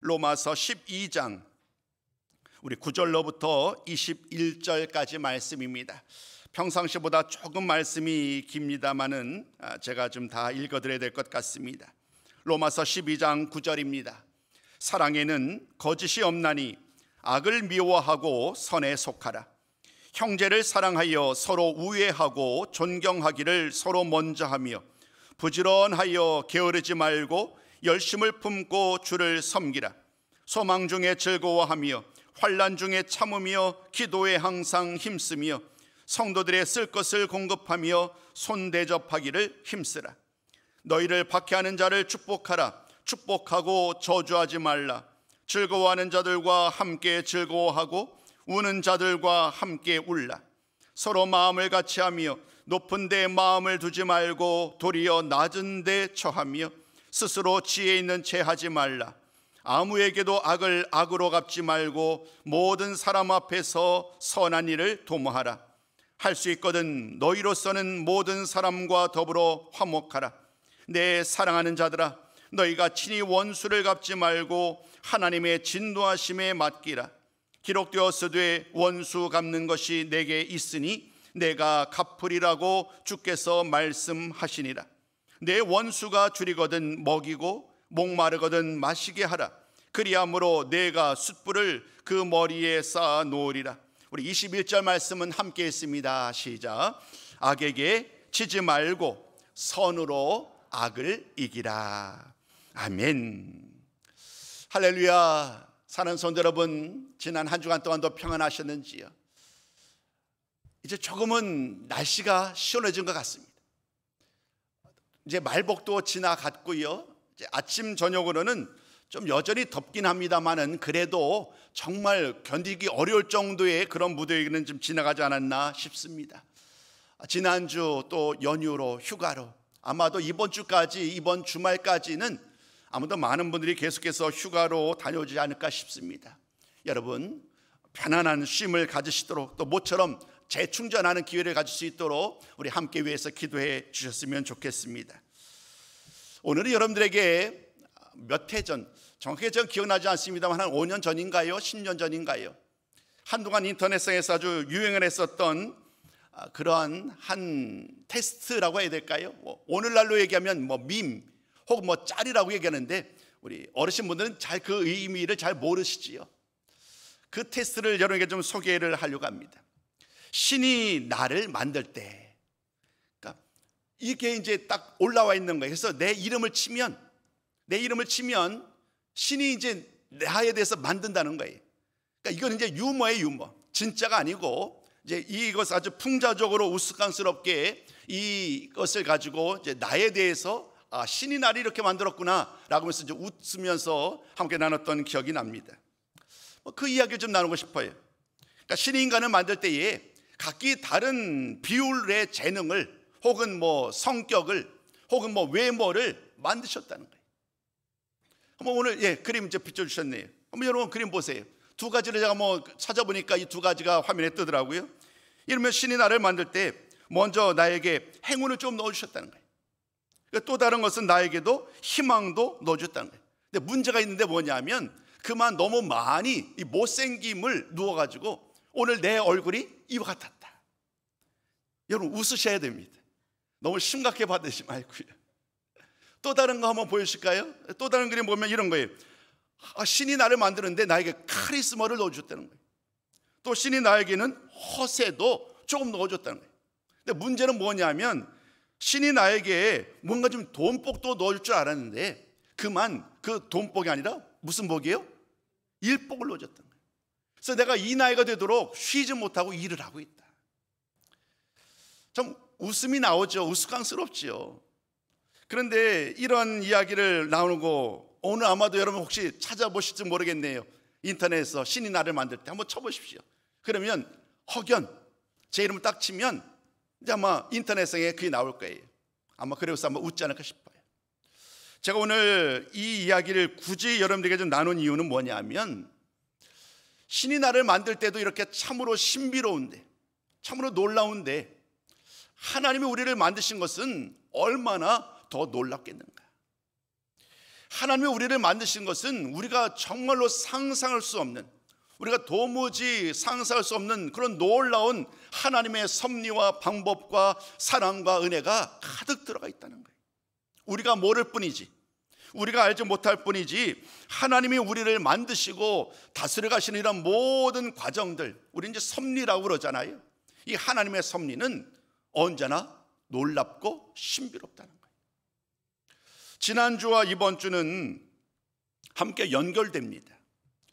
로마서 12장 우리 9절로부터 21절까지 말씀입니다. 평상시보다 조금 말씀이 깁니다만은 제가 좀 다 읽어드려야 될 것 같습니다. 로마서 12장 9절입니다. 사랑에는 거짓이 없나니 악을 미워하고 선에 속하라. 형제를 사랑하여 서로 우애하고 존경하기를 서로 먼저 하며 부지런하여 게으르지 말고 열심을 품고 주를 섬기라. 소망 중에 즐거워하며 환난 중에 참으며 기도에 항상 힘쓰며 성도들의 쓸 것을 공급하며 손 대접하기를 힘쓰라. 너희를 박해하는 자를 축복하라. 축복하고 저주하지 말라. 즐거워하는 자들과 함께 즐거워하고 우는 자들과 함께 울라. 서로 마음을 같이하며 높은 데 마음을 두지 말고 도리어 낮은 데 처하며 스스로 지혜 있는 채 하지 말라. 아무에게도 악을 악으로 갚지 말고 모든 사람 앞에서 선한 일을 도모하라. 할 수 있거든 너희로서는 모든 사람과 더불어 화목하라. 내 사랑하는 자들아, 너희가 친히 원수를 갚지 말고 하나님의 진노하심에 맡기라. 기록되었으되 원수 갚는 것이 내게 있으니 내가 갚으리라고 주께서 말씀하시니라. 내 원수가 줄이거든 먹이고 목마르거든 마시게 하라. 그리함으로 내가 숯불을 그 머리에 쌓아 놓으리라. 우리 21절 말씀은 함께 했습니다. 시작. 악에게 지지 말고 선으로 악을 이기라. 아멘. 할렐루야. 사는 성도 여러분, 지난 한 주간 동안도 평안하셨는지요? 이제 조금은 날씨가 시원해진 것 같습니다. 이제 말복도 지나갔고요. 이제 아침 저녁으로는 좀 여전히 덥긴 합니다만은 그래도 정말 견디기 어려울 정도의 그런 무더위는 좀 지나가지 않았나 싶습니다. 지난주 또 연휴로 휴가로 아마도 이번 주까지, 이번 주말까지는 아무도 많은 분들이 계속해서 휴가로 다녀오지 않을까 싶습니다. 여러분, 편안한 쉼을 가지시도록 또 모처럼 재충전하는 기회를 가질 수 있도록 우리 함께 위해서 기도해 주셨으면 좋겠습니다. 오늘은 여러분들에게 몇 해 전, 정확하게 전 기억나지 않습니다만 한 5년 전인가요? 10년 전인가요? 한동안 인터넷상에서 아주 유행을 했었던 그러한 한 테스트라고 해야 될까요? 오늘날로 얘기하면 밈 혹은 짤이라고 얘기하는데 우리 어르신분들은 잘 그 의미를 잘 모르시지요. 그 테스트를 여러분에게 좀 소개를 하려고 합니다. 신이 나를 만들 때, 그러니까 이게 이제 딱 올라와 있는 거예요. 그래서 내 이름을 치면 신이 이제 나에 대해서 만든다는 거예요. 그러니까 이건 이제 유머예요, 유머. 진짜가 아니고 이제 이것 아주 풍자적으로 우스꽝스럽게 이것을 가지고 이제 나에 대해서 신이 나를 이렇게 만들었구나라고 하면서 이제 웃으면서 함께 나눴던 기억이 납니다. 그 이야기를 좀 나누고 싶어요. 그러니까 신이 인간을 만들 때에 각기 다른 비율의 재능을 혹은 성격을 혹은 외모를 만드셨다는 거예요. 한번 오늘 그림 이제 비춰주셨네요. 한번 여러분 그림 보세요. 두 가지를 제가 찾아보니까 이 두 가지가 화면에 뜨더라고요. 이러면 신이 나를 만들 때 먼저 나에게 행운을 좀 넣어주셨다는 거예요. 또 다른 것은 나에게도 희망도 넣어줬다는 거예요. 근데 문제가 있는데 뭐냐면 그만 너무 많이 이 못생김을 누워가지고 오늘 내 얼굴이 이와 같았다. 여러분 웃으셔야 됩니다. 너무 심각해 받으시지 말고요. 또 다른 거 한번 보여주실까요? 또 다른 그림 보면 이런 거예요. 신이 나를 만드는데 나에게 카리스마를 넣어줬다는 거예요. 또 신이 나에게는 허세도 조금 넣어줬다는 거예요. 근데 문제는 뭐냐면 신이 나에게 뭔가 좀 돈복도 넣어줄 줄 알았는데 그만 그 돈복이 아니라 무슨 복이에요? 일복을 넣어줬다는 거예요. 그래서 내가 이 나이가 되도록 쉬지 못하고 일을 하고 있다. 좀 웃음이 나오죠. 우스꽝스럽지요. 그런데 이런 이야기를 나누고 오늘 아마도 여러분 혹시 찾아보실지 모르겠네요. 인터넷에서 신이 나를 만들 때 한번 쳐보십시오. 그러면 허견 제 이름을 딱 치면 이제 아마 인터넷상에 그게 나올 거예요. 아마 그래서 한번 웃지 않을까 싶어요. 제가 오늘 이 이야기를 굳이 여러분들에게 좀 나눈 이유는 뭐냐면 신이 나를 만들 때도 이렇게 참으로 신비로운데 참으로 놀라운데 하나님이 우리를 만드신 것은 얼마나 더 놀랍겠는가. 하나님이 우리를 만드신 것은 우리가 정말로 상상할 수 없는, 우리가 도무지 상상할 수 없는 그런 놀라운 하나님의 섭리와 방법과 사랑과 은혜가 가득 들어가 있다는 거예요. 우리가 모를 뿐이지, 우리가 알지 못할 뿐이지, 하나님이 우리를 만드시고 다스려 가시는 이런 모든 과정들, 우리 이제 섭리라고 그러잖아요. 이 하나님의 섭리는 언제나 놀랍고 신비롭다는 거예요. 지난주와 이번 주는 함께 연결됩니다.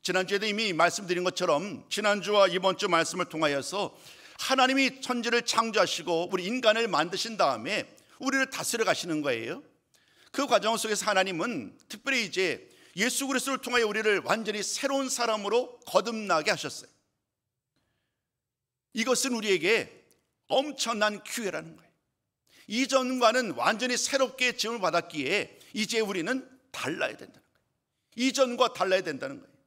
지난주에도 이미 말씀드린 것처럼 지난주와 이번 주 말씀을 통하여서 하나님이 천지를 창조하시고 우리 인간을 만드신 다음에 우리를 다스려 가시는 거예요. 그 과정 속에서 하나님은 특별히 이제 예수 그리스도를 통하여 우리를 완전히 새로운 사람으로 거듭나게 하셨어요. 이것은 우리에게 엄청난 기회라는 거예요. 이전과는 완전히 새롭게 지음을 받았기에 이제 우리는 달라야 된다는 거예요. 이전과 달라야 된다는 거예요.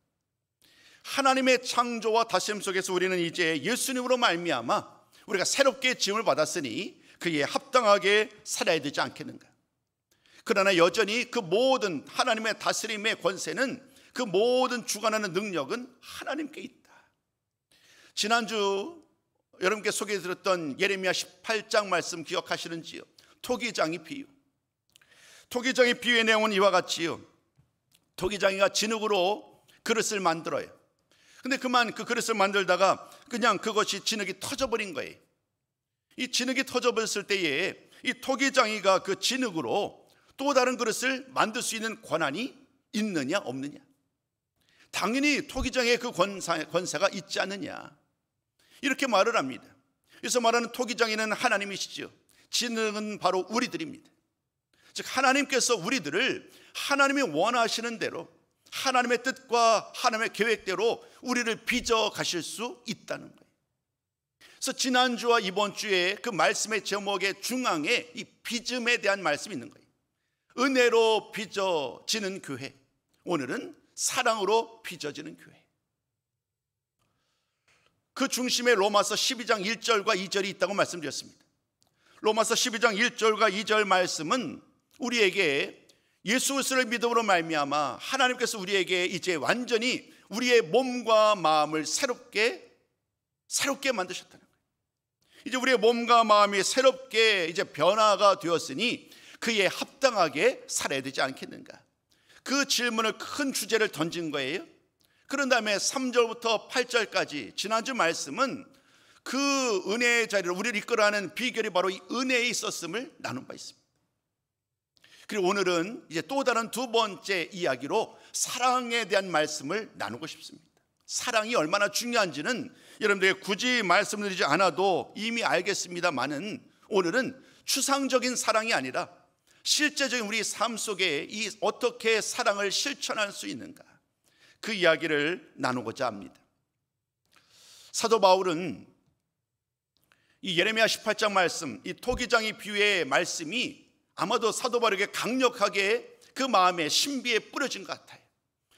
하나님의 창조와 다스림 속에서 우리는 이제 예수님으로 말미암아 우리가 새롭게 지음을 받았으니 그에 합당하게 살아야 되지 않겠는가. 그러나 여전히 그 모든 하나님의 다스림의 권세는, 그 모든 주관하는 능력은 하나님께 있다. 지난주 여러분께 소개해드렸던 예레미야 18장 말씀 기억하시는지요? 토기장이 비유. 토기장의 비유의 내용은 이와 같지요. 토기장이가 진흙으로 그릇을 만들어요. 근데 그만 그 그릇을 만들다가 그냥 그것이 진흙이 터져버린 거예요. 이 진흙이 터져버렸을 때에 이 토기장이가 그 진흙으로 또 다른 그릇을 만들 수 있는 권한이 있느냐 없느냐? 당연히 토기장의 그 권세가 있지 않느냐, 이렇게 말을 합니다. 그래서 말하는 토기장이는 하나님이시죠. 진흙은 바로 우리들입니다. 즉 하나님께서 우리들을 하나님이 원하시는 대로, 하나님의 뜻과 하나님의 계획대로 우리를 빚어 가실 수 있다는 거예요. 그래서 지난주와 이번 주에 그 말씀의 제목의 중앙에 이 빚음에 대한 말씀이 있는 거예요. 은혜로 빚어지는 교회, 오늘은 사랑으로 빚어지는 교회. 그 중심에 로마서 12장 1절과 2절이 있다고 말씀드렸습니다. 로마서 12장 1절과 2절 말씀은 우리에게 예수 그리스도를 믿음으로 말미암아 하나님께서 우리에게 이제 완전히 우리의 몸과 마음을 새롭게 만드셨다는 거예요. 이제 우리의 몸과 마음이 새롭게 이제 변화가 되었으니 그에 합당하게 살아야 되지 않겠는가. 그 질문을, 큰 주제를 던진 거예요. 그런 다음에 3절부터 8절까지 지난주 말씀은 그 은혜의 자리를 우리를 이끌어가는 비결이 바로 이 은혜에 있었음을 나눈 바 있습니다. 그리고 오늘은 이제 또 다른 두 번째 이야기로 사랑에 대한 말씀을 나누고 싶습니다. 사랑이 얼마나 중요한지는 여러분들에게 굳이 말씀드리지 않아도 이미 알겠습니다만은 오늘은 추상적인 사랑이 아니라 실제적인 우리 삶 속에 이 어떻게 사랑을 실천할 수 있는가, 그 이야기를 나누고자 합니다. 사도 바울은 이 예레미야 18장 말씀, 이 토기장이 비유의 말씀이 아마도 사도 바울에게 강력하게 그 마음에 신비에 뿌려진 것 같아요.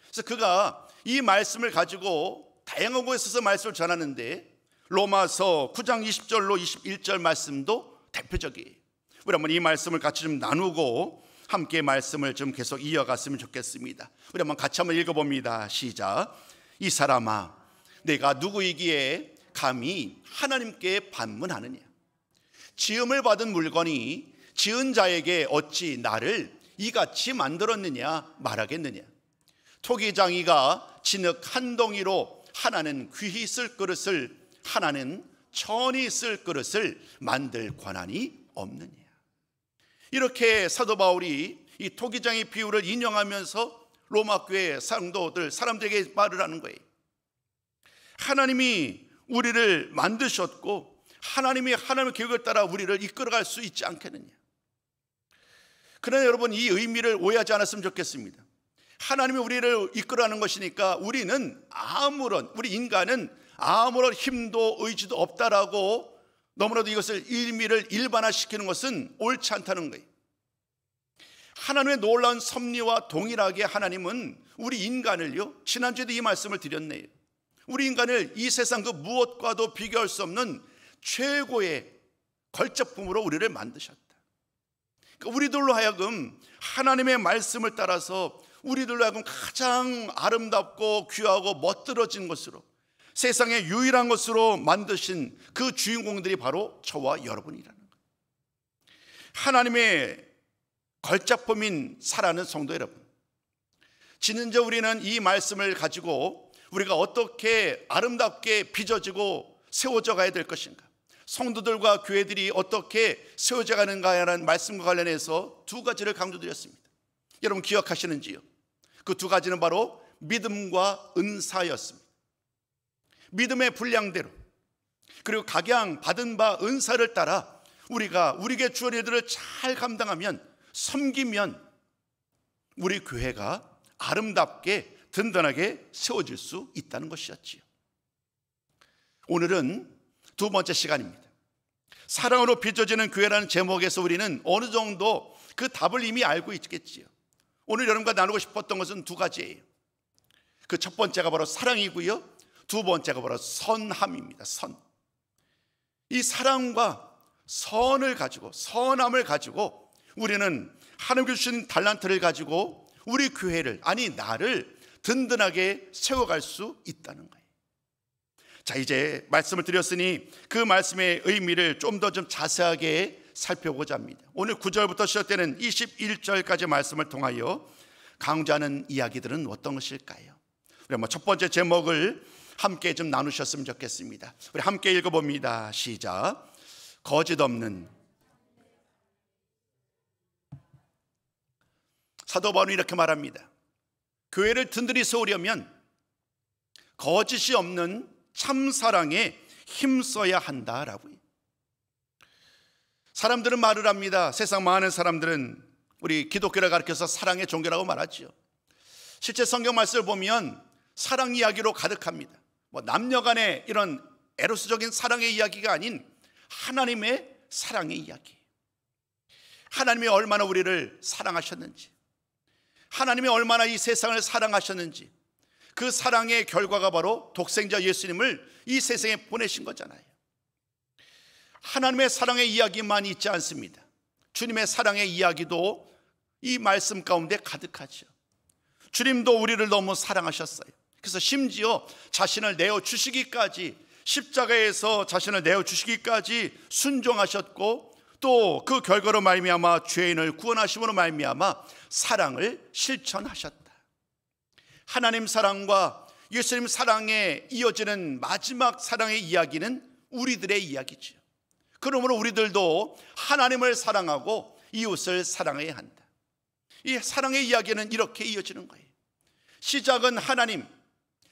그래서 그가 이 말씀을 가지고 다양한 곳에서 말씀을 전하는데 로마서 9장 20절로 21절 말씀도 대표적이에요. 우리 한번 이 말씀을 같이 좀 나누고 함께 말씀을 좀 계속 이어갔으면 좋겠습니다. 우리 한번 같이 한번 읽어봅니다. 시작. 이 사람아, 내가 누구이기에 감히 하나님께 반문하느냐? 지음을 받은 물건이 지은 자에게 어찌 나를 이같이 만들었느냐 말하겠느냐? 토기장이가 진흙 한 덩이로 하나는 귀히 쓸 그릇을, 하나는 천히 쓸 그릇을 만들 권한이 없느냐? 이렇게 사도 바울이 이 토기장의 비유를 인용하면서 로마 교회 성도들, 사람들에게 말을 하는 거예요. 하나님이 우리를 만드셨고 하나님의 계획을 따라 우리를 이끌어갈 수 있지 않겠느냐. 그러나 여러분, 이 의미를 오해하지 않았으면 좋겠습니다. 하나님이 우리를 이끌어가는 것이니까 우리 인간은 아무런 힘도 의지도 없다라고 너무나도 이것을 의미를 일반화시키는 것은 옳지 않다는 거예요. 하나님의 놀라운 섭리와 동일하게 하나님은 우리 인간을요, 지난주에도 이 말씀을 드렸네요. 우리 인간을 이 세상 그 무엇과도 비교할 수 없는 최고의 걸작품으로 우리를 만드셨다. 그러니까 우리들로 하여금 하나님의 말씀을 따라서 우리들로 하여금 가장 아름답고 귀하고 멋들어진 것으로, 세상의 유일한 것으로 만드신 그 주인공들이 바로 저와 여러분이라는 거예요. 하나님의 걸작품인 사랑하는 성도 여러분, 지금저 우리는 이 말씀을 가지고 우리가 어떻게 아름답게 빚어지고 세워져 가야 될 것인가, 성도들과 교회들이 어떻게 세워져 가는가라는 말씀과 관련해서 두 가지를 강조드렸습니다. 여러분 기억하시는지요? 그 두 가지는 바로 믿음과 은사였습니다. 믿음의 분량대로, 그리고 각양 받은 바 은사를 따라 우리가 우리에게 주어진 일들을 잘 감당하면, 섬기면 우리 교회가 아름답게 든든하게 세워질 수 있다는 것이었지요. 오늘은 두 번째 시간입니다. 사랑으로 빚어지는 교회라는 제목에서 우리는 어느 정도 그 답을 이미 알고 있겠지요. 오늘 여러분과 나누고 싶었던 것은 두 가지예요. 그 첫 번째가 바로 사랑이고요, 두 번째가 바로 선함입니다. 선. 이 사랑과 선을 가지고, 선함을 가지고 우리는 하나님께 주신 달란트를 가지고 우리 교회를, 아니 나를 든든하게 세워갈 수 있다는 거예요. 자, 이제 말씀을 드렸으니 그 말씀의 의미를 좀 더 자세하게 살펴보고자 합니다. 오늘 9절부터 시작되는 21절까지 말씀을 통하여 강조하는 이야기들은 어떤 것일까요? 우리 한번 첫 번째 제목을 함께 좀 나누셨으면 좋겠습니다. 우리 함께 읽어봅니다. 시작. 거짓 없는. 사도 바울은 이렇게 말합니다. 교회를 든든히 세우려면 거짓이 없는 참사랑에 힘써야 한다라고요. 사람들은 말을 합니다. 세상 많은 사람들은 우리 기독교를 가르쳐서 사랑의 종교라고 말하죠. 실제 성경 말씀을 보면 사랑 이야기로 가득합니다. 남녀 간의 이런 에로스적인 사랑의 이야기가 아닌 하나님의 사랑의 이야기. 하나님이 얼마나 우리를 사랑하셨는지, 하나님이 얼마나 이 세상을 사랑하셨는지, 그 사랑의 결과가 바로 독생자 예수님을 이 세상에 보내신 거잖아요. 하나님의 사랑의 이야기만 있지 않습니다. 주님의 사랑의 이야기도 이 말씀 가운데 가득하죠. 주님도 우리를 너무 사랑하셨어요. 그래서 심지어 자신을 내어주시기까지, 십자가에서 자신을 내어주시기까지 순종하셨고, 또 그 결과로 말미암아 죄인을 구원하심으로 말미암아 사랑을 실천하셨다. 하나님 사랑과 예수님 사랑에 이어지는 마지막 사랑의 이야기는 우리들의 이야기죠. 그러므로 우리들도 하나님을 사랑하고 이웃을 사랑해야 한다. 이 사랑의 이야기는 이렇게 이어지는 거예요. 시작은 하나님,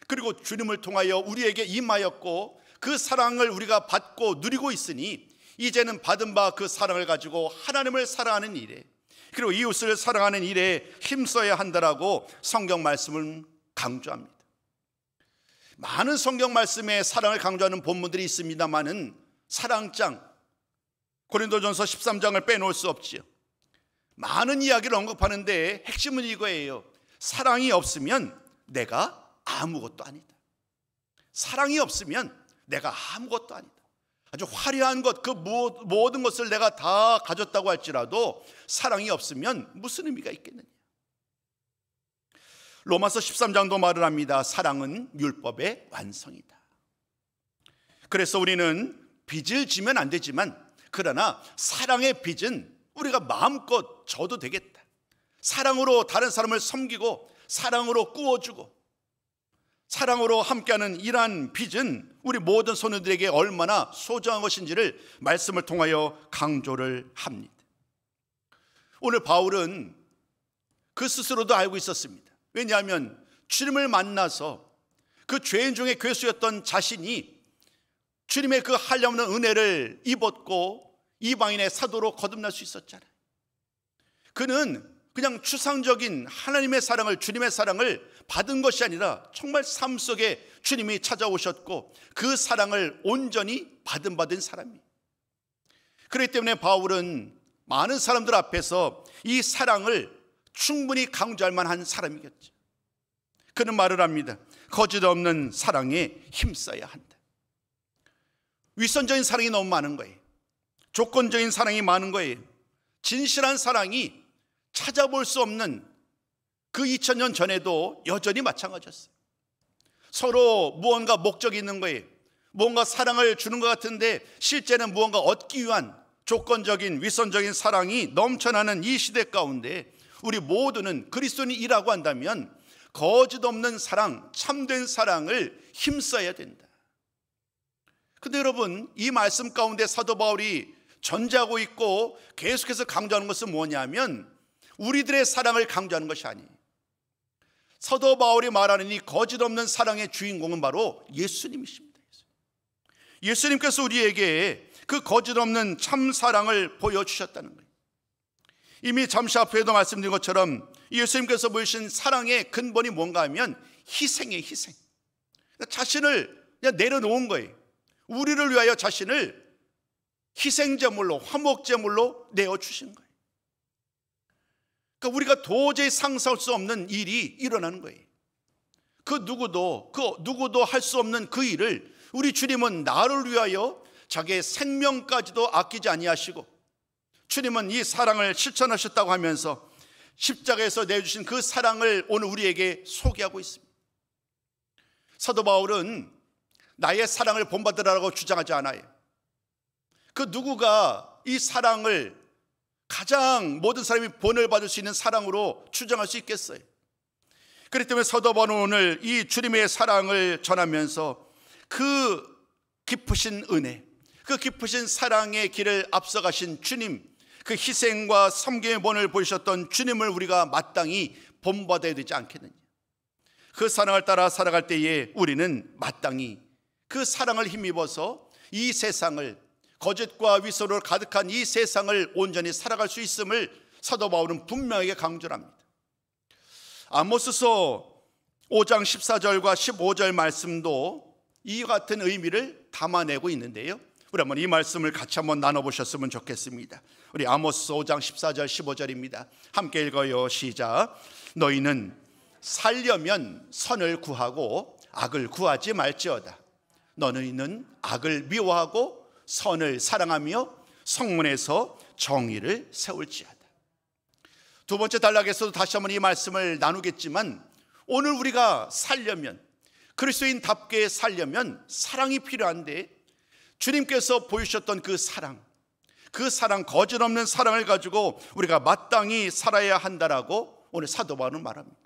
그리고 주님을 통하여 우리에게 임하였고 그 사랑을 우리가 받고 누리고 있으니 이제는 받은 바 그 사랑을 가지고 하나님을 사랑하는 일에, 그리고 이웃을 사랑하는 일에 힘써야 한다라고 성경 말씀을 강조합니다. 많은 성경 말씀에 사랑을 강조하는 본문들이 있습니다만은 사랑장, 고린도전서 13장을 빼놓을 수 없지요. 많은 이야기를 언급하는데 핵심은 이거예요. 사랑이 없으면 내가 아무것도 아니다. 사랑이 없으면 내가 아무것도 아니다. 아주 화려한 것, 그 모든 것을 내가 다 가졌다고 할지라도 사랑이 없으면 무슨 의미가 있겠느냐. 로마서 13장도 말을 합니다. 사랑은 율법의 완성이다. 그래서 우리는 빚을 지면 안 되지만, 그러나 사랑의 빚은 우리가 마음껏 져도 되겠다. 사랑으로 다른 사람을 섬기고, 사랑으로 꾸어주고, 사랑으로 함께하는 이러한 빚은 우리 모든 성도들에게 얼마나 소중한 것인지를 말씀을 통하여 강조를 합니다. 오늘 바울은 그 스스로도 알고 있었습니다. 왜냐하면 주님을 만나서 그 죄인 중에 괴수였던 자신이 주님의 그 한량없는 은혜를 입었고 이방인의 사도로 거듭날 수 있었잖아요. 그는 그냥 추상적인 하나님의 사랑을, 주님의 사랑을 받은 것이 아니라 정말 삶 속에 주님이 찾아오셨고 그 사랑을 온전히 받은 사람이에요. 그렇기 때문에 바울은 많은 사람들 앞에서 이 사랑을 충분히 강조할 만한 사람이겠죠. 그는 말을 합니다. 거짓 없는 사랑에 힘써야 한다. 위선적인 사랑이 너무 많은 거예요. 조건적인 사랑이 많은 거예요. 진실한 사랑이 찾아볼 수 없는 그 2000년 전에도 여전히 마찬가지였어요. 서로 무언가 목적이 있는 거예요. 무언가 사랑을 주는 것 같은데 실제는 무언가 얻기 위한 조건적인 위선적인 사랑이 넘쳐나는 이 시대 가운데 우리 모두는 그리스도인이라고 한다면 거짓 없는 사랑, 참된 사랑을 힘써야 된다. 근데 여러분, 이 말씀 가운데 사도 바울이 전제하고 있고 계속해서 강조하는 것은 뭐냐면 우리들의 사랑을 강조하는 것이 아니에요. 사도 바울이 말하는 이 거짓 없는 사랑의 주인공은 바로 예수님이십니다. 예수님께서 우리에게 그 거짓 없는 참 사랑을 보여주셨다는 거예요. 이미 잠시 앞에도 말씀드린 것처럼 예수님께서 보여주신 사랑의 근본이 뭔가 하면 희생이에요. 희생. 자신을 그냥 내려놓은 거예요. 우리를 위하여 자신을 희생제물로, 화목제물로 내어주신 거예요. 그러니까 우리가 도저히 상상할 수 없는 일이 일어나는 거예요. 그 누구도 할 수 없는 그 일을 우리 주님은 나를 위하여 자기의 생명까지도 아끼지 아니하시고, 주님은 이 사랑을 실천하셨다고 하면서 십자가에서 내주신 그 사랑을 오늘 우리에게 소개하고 있습니다. 사도 바울은 나의 사랑을 본받으라고 주장하지 않아요. 그 누구가 이 사랑을 가장 모든 사람이 본을 받을 수 있는 사랑으로 주장할 수 있겠어요? 그렇기 때문에 사도 바울은 오늘 이 주님의 사랑을 전하면서 그 깊으신 은혜, 그 깊으신 사랑의 길을 앞서가신 주님, 그 희생과 섬김의 본을 보이셨던 주님을 우리가 마땅히 본받아야 되지 않겠느냐. 그 사랑을 따라 살아갈 때에 우리는 마땅히 그 사랑을 힘입어서 이 세상을, 거짓과 위선으로 가득한 이 세상을 온전히 살아갈 수 있음을 사도 바울은 분명하게 강조합니다. 아모스서 5장 14절과 15절 말씀도 이 같은 의미를 담아내고 있는데요, 우리 한번 이 말씀을 같이 한번 나눠보셨으면 좋겠습니다. 우리 아모스 5장 14절 15절입니다. 함께 읽어요. 시작. 너희는 살려면 선을 구하고 악을 구하지 말지어다. 너희는 악을 미워하고 선을 사랑하며 성문에서 정의를 세울지어다. 두 번째 단락에서도 다시 한번 이 말씀을 나누겠지만, 오늘 우리가 살려면, 그리스도인답게 살려면 사랑이 필요한데, 주님께서 보여주셨던 그 사랑, 거짓 없는 사랑을 가지고 우리가 마땅히 살아야 한다라고 오늘 사도 바울은 말합니다.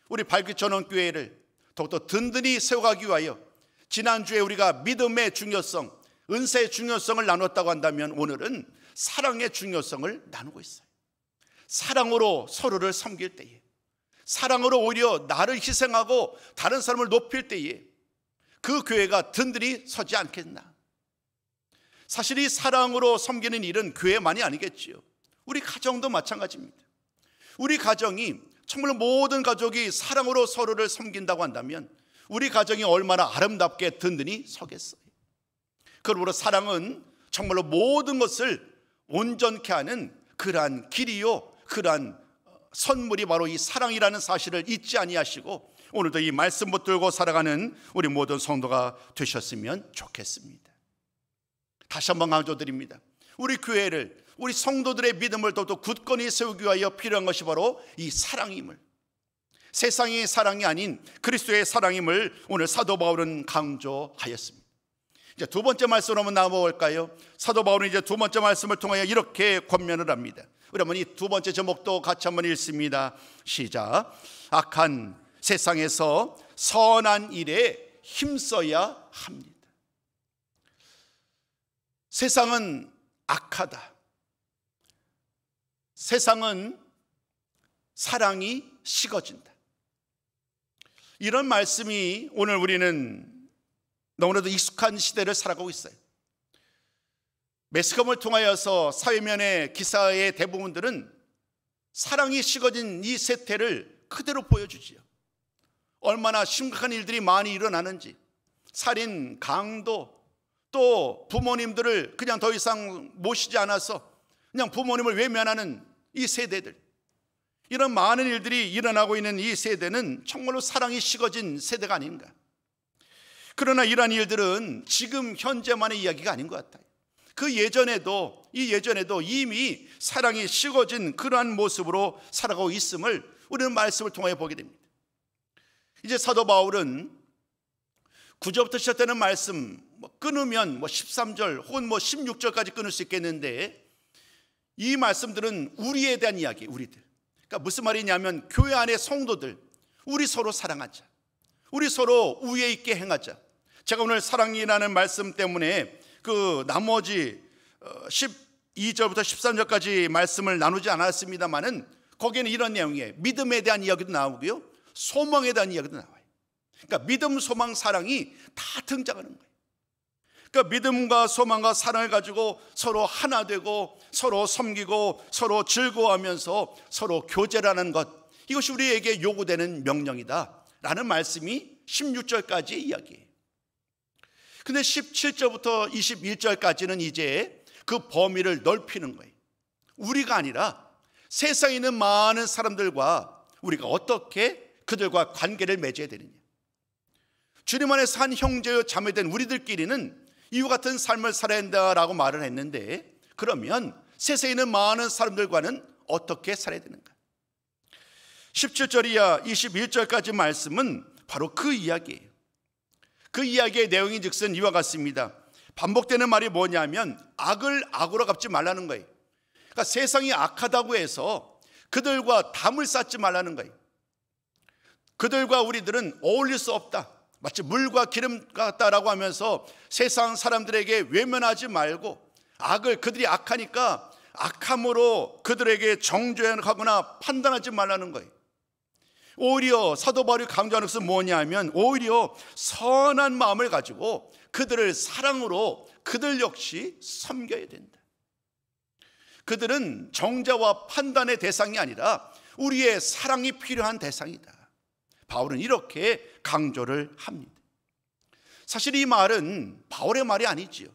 우리 발귀전원교회를 더욱더 든든히 세워가기 위하여 지난주에 우리가 믿음의 중요성, 은혜의 중요성을 나눴다고 한다면 오늘은 사랑의 중요성을 나누고 있어요. 사랑으로 서로를 섬길 때에, 사랑으로 오히려 나를 희생하고 다른 사람을 높일 때에 그 교회가 든든히 서지 않겠나. 사실 이 사랑으로 섬기는 일은 교회만이 아니겠지요. 우리 가정도 마찬가지입니다. 우리 가정이 정말 모든 가족이 사랑으로 서로를 섬긴다고 한다면 우리 가정이 얼마나 아름답게 든든히 서겠어요. 그러므로 사랑은 정말로 모든 것을 온전케 하는 그러한 길이요, 그러한 선물이 바로 이 사랑이라는 사실을 잊지 아니하시고 오늘도 이 말씀 붙들고 살아가는 우리 모든 성도가 되셨으면 좋겠습니다. 다시 한번 강조드립니다. 우리 교회를, 우리 성도들의 믿음을 더욱더 굳건히 세우기 위하여 필요한 것이 바로 이 사랑임을, 세상의 사랑이 아닌 그리스도의 사랑임을 오늘 사도 바울은 강조하였습니다. 이제 두 번째 말씀으로 한번 나아볼까요? 사도 바울은 이제 두 번째 말씀을 통하여 이렇게 권면을 합니다. 우리 한번 이 두 번째 제목도 같이 한번 읽습니다. 시작. 악한 세상에서 선한 일에 힘써야 합니다. 세상은 악하다. 세상은 사랑이 식어진다. 이런 말씀이 오늘 우리는 너무나도 익숙한 시대를 살아가고 있어요. 매스컴을 통하여서 사회면의 기사의 대부분들은 사랑이 식어진 이 세태를 그대로 보여주지요. 얼마나 심각한 일들이 많이 일어나는지, 살인, 강도, 또 부모님들을 그냥 더 이상 모시지 않아서 그냥 부모님을 외면하는 이 세대들, 이런 많은 일들이 일어나고 있는 이 세대는 정말로 사랑이 식어진 세대가 아닌가. 그러나 이러한 일들은 지금 현재만의 이야기가 아닌 것 같아요. 그 예전에도 이미 사랑이 식어진 그러한 모습으로 살아가고 있음을 우리는 말씀을 통해 보게 됩니다. 이제 사도 바울은 9절부터 시작되는 말씀 끊으면 13절 혹은 16절까지 끊을 수 있겠는데, 이 말씀들은 우리에 대한 이야기, 우리들. 그러니까 무슨 말이냐면 교회 안의 성도들, 우리 서로 사랑하자, 우리 서로 우애 있게 행하자. 제가 오늘 사랑이라는 말씀 때문에 그 나머지 12절부터 13절까지 말씀을 나누지 않았습니다만은 거기에는 이런 내용이에요. 믿음에 대한 이야기도 나오고요, 소망에 대한 이야기도 나와요. 그러니까 믿음, 소망, 사랑이 다 등장하는 거예요. 그러니까 믿음과 소망과 사랑을 가지고 서로 하나 되고 서로 섬기고 서로 즐거워하면서 서로 교제라는 것, 이것이 우리에게 요구되는 명령이다 라는 말씀이 16절까지의 이야기예요. 근데 17절부터 21절까지는 이제 그 범위를 넓히는 거예요. 우리가 아니라 세상에 있는 많은 사람들과 우리가 어떻게 그들과 관계를 맺어야 되느냐. 주님 안에서 한 형제여 자매된 우리들끼리는 이와 같은 삶을 살아야 한다라고 말을 했는데, 그러면 세상에 있는 많은 사람들과는 어떻게 살아야 되는가? 17절 이하 21절까지 말씀은 바로 그 이야기예요. 그 이야기의 내용이 즉슨 이와 같습니다. 반복되는 말이 뭐냐면 악을 악으로 갚지 말라는 거예요. 그러니까 세상이 악하다고 해서 그들과 담을 쌓지 말라는 거예요. 그들과 우리들은 어울릴 수 없다, 마치 물과 기름 같다라고 하면서 세상 사람들에게 외면하지 말고, 악을, 그들이 악하니까 악함으로 그들에게 정죄하거나 판단하지 말라는 거예요. 오히려 사도 바울이 강조하는 것은 뭐냐면 오히려 선한 마음을 가지고 그들을 사랑으로 그들 역시 섬겨야 된다. 그들은 정죄와 판단의 대상이 아니라 우리의 사랑이 필요한 대상이다. 바울은 이렇게 강조를 합니다. 사실 이 말은 바울의 말이 아니지요.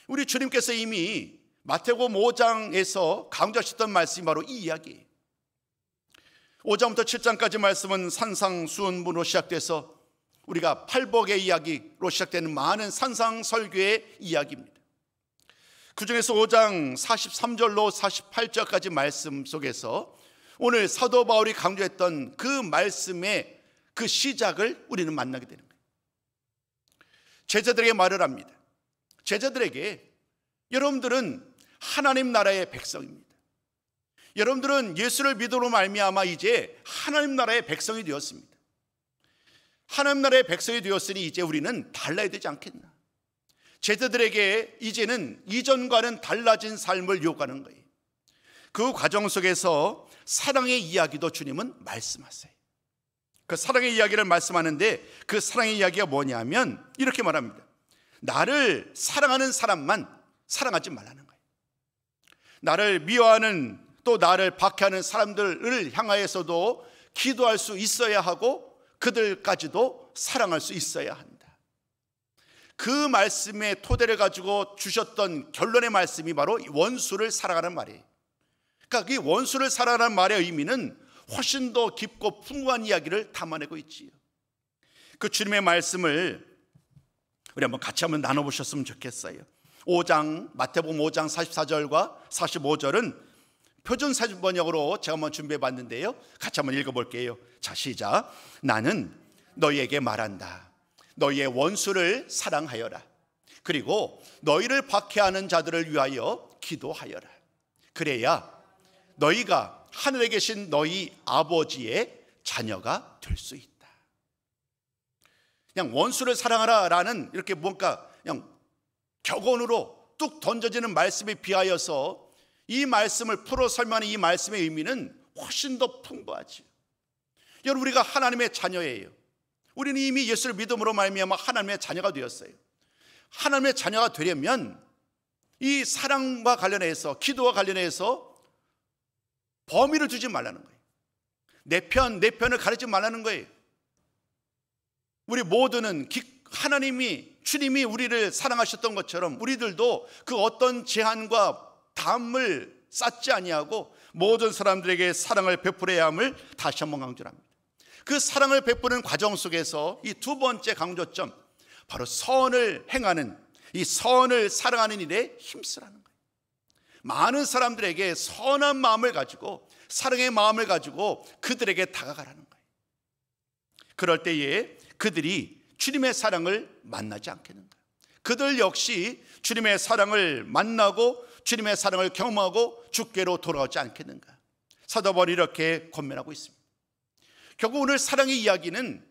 우리 주님께서 이미 마태복음 5장에서 강조하셨던 말씀이 바로 이 이야기예요. 5장부터 7장까지 말씀은 산상수훈문으로 시작돼서 우리가 팔복의 이야기로 시작되는 많은 산상설교의 이야기입니다. 그 중에서 5장 43절로 48절까지 말씀 속에서 오늘 사도 바울이 강조했던 그 말씀의 그 시작을 우리는 만나게 되는 거예요. 제자들에게 말을 합니다. 제자들에게 여러분들은 하나님 나라의 백성입니다. 여러분들은 예수를 믿음으로 말미암아 이제 하나님 나라의 백성이 되었습니다. 하나님 나라의 백성이 되었으니 이제 우리는 달라야 되지 않겠나. 제자들에게 이제는 이전과는 달라진 삶을 요구하는 거예요. 그 과정 속에서 사랑의 이야기도 주님은 말씀하세요. 그 사랑의 이야기를 말씀하는데 그 사랑의 이야기가 뭐냐면 이렇게 말합니다. 나를 사랑하는 사람만 사랑하지 말라는 거예요. 나를 미워하는, 또 나를 박해하는 사람들을 향하여서도 기도할 수 있어야 하고 그들까지도 사랑할 수 있어야 한다. 그 말씀의 토대를 가지고 주셨던 결론의 말씀이 바로 원수를 사랑하는 말이에요. 그러니까 이 원수를 사랑하는 말의 의미는 훨씬 더 깊고 풍부한 이야기를 담아내고 있지요. 그 주님의 말씀을 우리 한번 같이 한번 나눠보셨으면 좋겠어요. 5장, 마태복음 5장 44절과 45절은 표준사진 번역으로 제가 한번 준비해 봤는데요, 같이 한번 읽어볼게요. 자, 시작. 나는 너희에게 말한다. 너희의 원수를 사랑하여라. 그리고 너희를 박해하는 자들을 위하여 기도하여라. 그래야 너희가 하늘에 계신 너희 아버지의 자녀가 될 수 있다. 그냥 원수를 사랑하라 라는 이렇게 뭔가 그냥 격언으로 뚝 던져지는 말씀에 비하여서 이 말씀을 풀어 설명하는 이 말씀의 의미는 훨씬 더 풍부하지. 여러분, 우리가 하나님의 자녀예요. 우리는 이미 예수를 믿음으로 말미암아 하나님의 자녀가 되었어요. 하나님의 자녀가 되려면 이 사랑과 관련해서, 기도와 관련해서 범위를 두지 말라는 거예요. 내 편을 가리지 말라는 거예요. 우리 모두는 하나님이, 주님이 우리를 사랑하셨던 것처럼 우리들도 그 어떤 제한과 담을 쌓지 아니하고 모든 사람들에게 사랑을 베풀어야 함을 다시 한번 강조합니다. 그 사랑을 베푸는 과정 속에서 이 두 번째 강조점, 바로 선을 행하는, 이 선을 사랑하는 일에 힘쓰라는 거예요. 많은 사람들에게 선한 마음을 가지고 사랑의 마음을 가지고 그들에게 다가가라는 거예요. 그럴 때에 그들이 주님의 사랑을 만나지 않겠는가? 그들 역시 주님의 사랑을 만나고 주님의 사랑을 경험하고 주께로 돌아오지 않겠는가? 사도 바울이 이렇게 권면하고 있습니다. 결국 오늘 사랑의 이야기는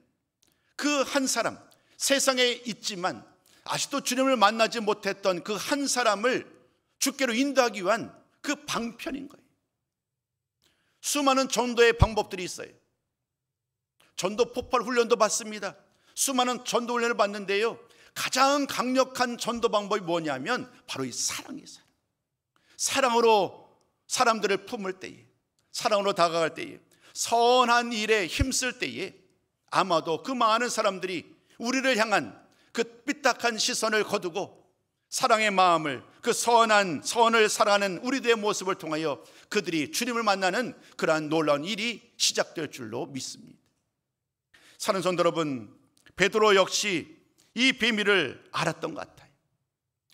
그 한 사람, 세상에 있지만 아직도 주님을 만나지 못했던 그 한 사람을 주께로 인도하기 위한 그 방편인 거예요. 수많은 전도의 방법들이 있어요. 전도 폭발 훈련도 받습니다. 수많은 전도 훈련을 받는데요, 가장 강력한 전도 방법이 뭐냐면 바로 이 사랑이에요. 사랑으로 사람들을 품을 때에, 사랑으로 다가갈 때에, 선한 일에 힘쓸 때에 아마도 그 많은 사람들이 우리를 향한 그 삐딱한 시선을 거두고 사랑의 마음을, 그 선을 사랑하는 우리들의 모습을 통하여 그들이 주님을 만나는 그러한 놀라운 일이 시작될 줄로 믿습니다. 사는 성도 여러분, 베드로 역시 이 비밀을 알았던 것 같아요.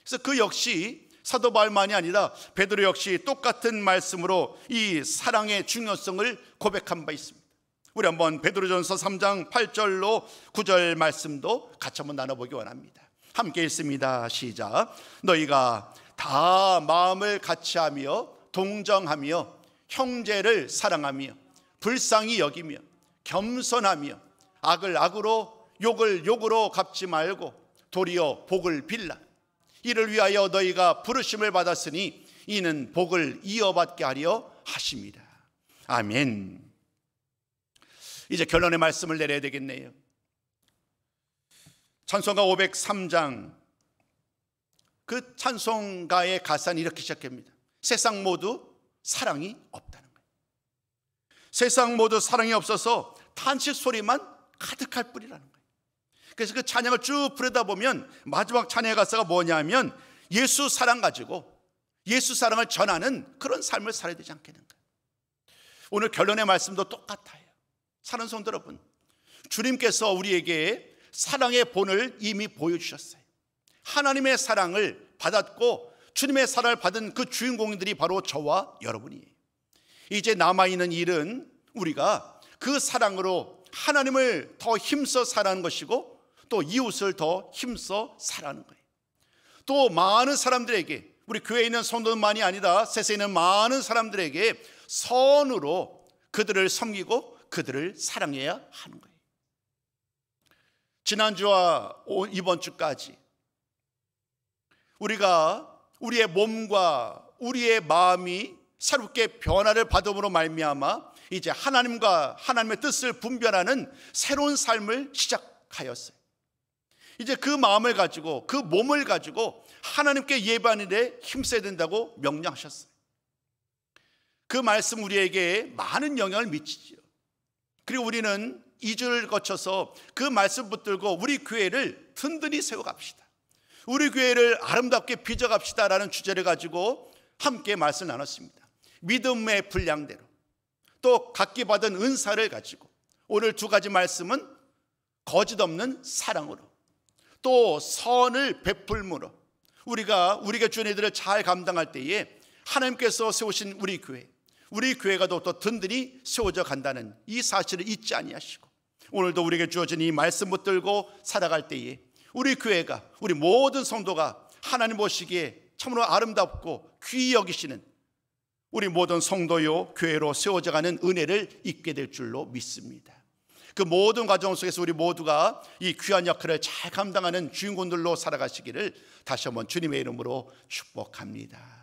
그래서 그 역시 사도 바울만이 아니라 베드로 역시 똑같은 말씀으로 이 사랑의 중요성을 고백한 바 있습니다. 우리 한번 베드로전서 3장 8절로 9절 말씀도 같이 한번 나눠보기 원합니다. 함께 읽습니다. 시작. 너희가 다 마음을 같이하며 동정하며 형제를 사랑하며 불쌍히 여기며 겸손하며 악을 악으로 욕을 욕으로 갚지 말고 도리어 복을 빌라. 이를 위하여 너희가 부르심을 받았으니 이는 복을 이어받게 하려 하심이라. 아멘. 이제 결론의 말씀을 내려야 되겠네요. 찬송가 503장 그 찬송가의 가사는 이렇게 시작합니다. 세상 모두 사랑이 없다는 거예요. 세상 모두 사랑이 없어서 탄식 소리만 가득할 뿐이라는 거예요. 그래서 그 찬양을 쭉 부르다 보면 마지막 찬양의 가사가 뭐냐면 예수 사랑 가지고 예수 사랑을 전하는 그런 삶을 살아야 되지 않겠는가. 오늘 결론의 말씀도 똑같아요. 사는 성도 여러분, 주님께서 우리에게 사랑의 본을 이미 보여주셨어요. 하나님의 사랑을 받았고 주님의 사랑을 받은 그 주인공들이 바로 저와 여러분이에요. 이제 남아있는 일은 우리가 그 사랑으로 하나님을 더 힘써 살아가는 것이고 또 이웃을 더 힘써 살아가는 거예요. 또 많은 사람들에게, 우리 교회에 있는 성도만이 아니라 세상에 있는 많은 사람들에게 선으로 그들을 섬기고 그들을 사랑해야 하는 거예요. 지난주와 이번 주까지 우리가 우리의 몸과 우리의 마음이 새롭게 변화를 받음으로 말미암아 이제 하나님과 하나님의 뜻을 분별하는 새로운 삶을 시작하였어요. 이제 그 마음을 가지고 그 몸을 가지고 하나님께 예배하는 데 힘써야 된다고 명령하셨어요. 그 말씀 우리에게 많은 영향을 미치죠. 그리고 우리는 2주를 거쳐서 그 말씀 붙들고 우리 교회를 든든히 세워갑시다. 우리 교회를 아름답게 빚어갑시다라는 주제를 가지고 함께 말씀을 나눴습니다. 믿음의 분량대로 또 각기 받은 은사를 가지고 오늘 두 가지 말씀은 거짓 없는 사랑으로 또 선을 베풀므로 우리가 주의 일들을 잘 감당할 때에 하나님께서 세우신 우리 교회가 또 든든히 세워져 간다는 이 사실을 잊지 아니하시고 오늘도 우리에게 주어진 이 말씀 붙들고 살아갈 때에 우리 교회가, 우리 모든 성도가 하나님 보시기에 참으로 아름답고 귀히 여기시는 우리 모든 성도요 교회로 세워져 가는 은혜를 입게 될 줄로 믿습니다. 그 모든 과정 속에서 우리 모두가 이 귀한 역할을 잘 감당하는 주인공들로 살아가시기를 다시 한번 주님의 이름으로 축복합니다.